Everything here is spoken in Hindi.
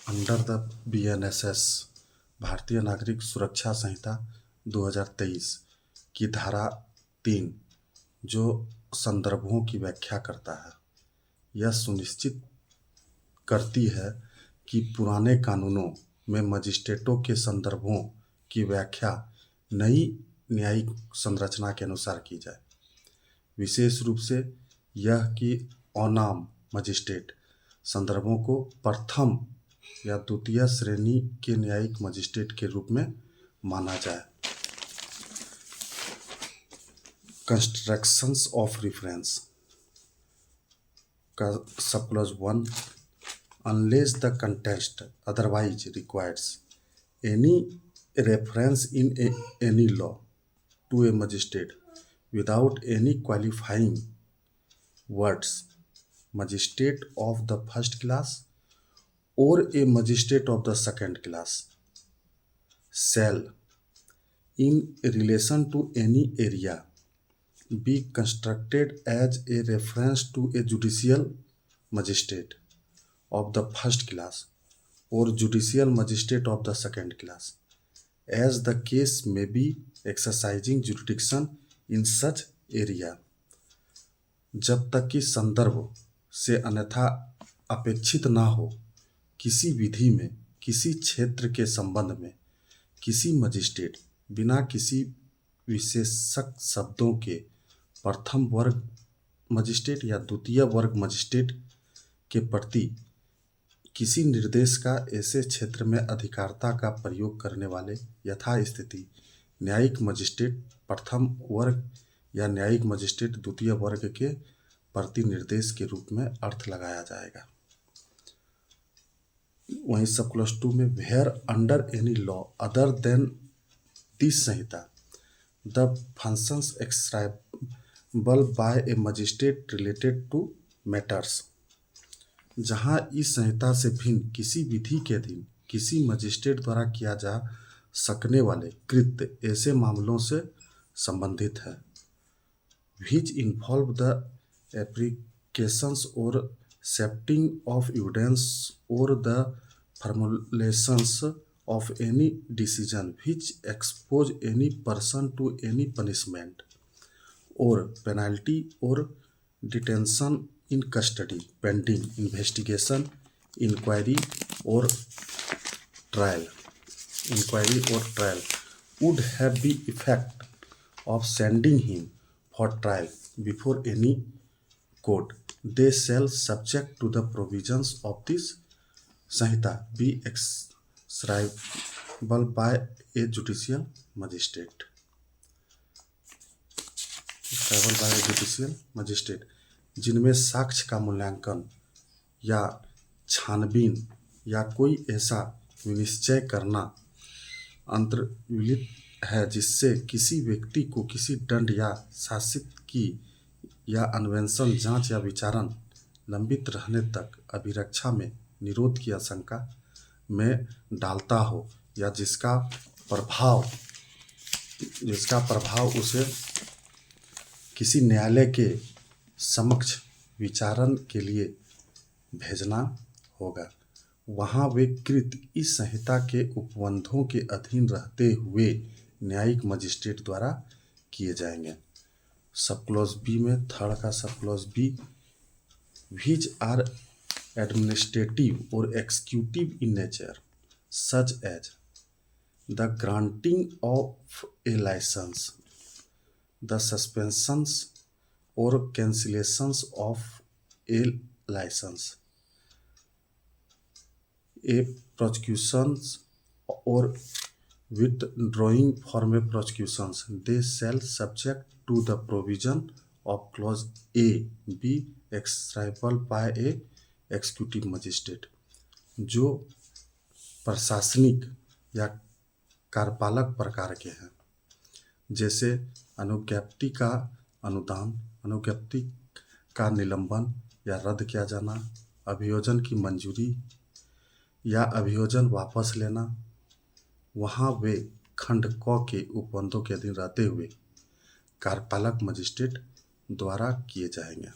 अंडर द BNSS भारतीय नागरिक सुरक्षा संहिता 2023 की धारा 3 जो संदर्भों की व्याख्या करता है, यह सुनिश्चित करती है कि पुराने कानूनों में मजिस्ट्रेटों के संदर्भों की व्याख्या नई न्यायिक संरचना के अनुसार की जाए। विशेष रूप से यह कि अनाम मजिस्ट्रेट संदर्भों को प्रथम या द्वितीय श्रेणी के न्यायिक मजिस्ट्रेट के रूप में माना जाए। कंस्ट्रक्शंस ऑफ रेफरेंस का sub clause 1 unless the context otherwise requires any reference in any law to a magistrate without any qualifying words, magistrate of the first class or a magistrate of the second class shall, in relation to any area, be constructed as a reference to a judicial magistrate of the first class or judicial magistrate of the second class, as the case may be exercising jurisdiction in such area, जब तक कि संदर्भ से अन्यथा अपेक्षित न हो, किसी विधि में किसी क्षेत्र के संबंध में किसी मजिस्ट्रेट बिना किसी विशेषक शब्दों के प्रथम वर्ग मजिस्ट्रेट या द्वितीय वर्ग मजिस्ट्रेट के प्रति किसी निर्देश का ऐसे क्षेत्र में अधिकारिता का प्रयोग करने वाले यथास्थिति न्यायिक मजिस्ट्रेट प्रथम वर्ग या न्यायिक मजिस्ट्रेट द्वितीय वर्ग के प्रति निर्देश के रूप में अर्थ लगाया जाएगा। वहीं सब क्लॉज 2 में where under any law other than this Sanhita the functions exercisable by a magistrate related to matters, जहां इस संहिता से भिन्न किसी विधि के अधीन किसी मजिस्ट्रेट द्वारा किया जा सकने वाले कृत्य ऐसे मामलों से संबंधित है, which involve the applications or shifting of evidence or the formulations of any decision which expose any person to any punishment or penalty or detention in custody pending investigation, inquiry or trial would have the effect of sending him for trial before any court. They shall, subject to the provisions of this Samhita, be executable by a judicial magistrate. जिनमें साक्ष्य का मूल्यांकन या छानबीन या कोई ऐसा विनिश्चय करना अंतर्निहित है जिससे किसी व्यक्ति को किसी दंड या शासित की या अन्वेषण जांच या विचारण लंबित रहने तक अभिरक्षा में निरोध की आशंका में डालता हो या जिसका प्रभाव उसे किसी न्यायालय के समक्ष विचारण के लिए भेजना होगा, वहाँ वे कृत्य इस संहिता के उपबंधों के अधीन रहते हुए न्यायिक मजिस्ट्रेट द्वारा किए जाएंगे। सब क्लॉज बी में थर्ड का sub clause B, which are administrative or executive in nature, such as the granting of a license, the suspensions or cancellations of a license, a prosecutions or withdrawing from a prosecutions, they shall, subject to the provision of clause A, be executable by a executive magistrate, जो प्रशासनिक या कार्यपालक प्रकार के हैं, जैसे अनुज्ञप्ति का अनुदान, अनुज्ञप्ति का निलंबन या रद्द किया जाना, अभियोजन की मंजूरी या अभियोजन वापस लेना, वहाँ वे खंड क के उपबंधों के अधीन रहते हुए कार्यपालक मजिस्ट्रेट द्वारा किए जाएंगे।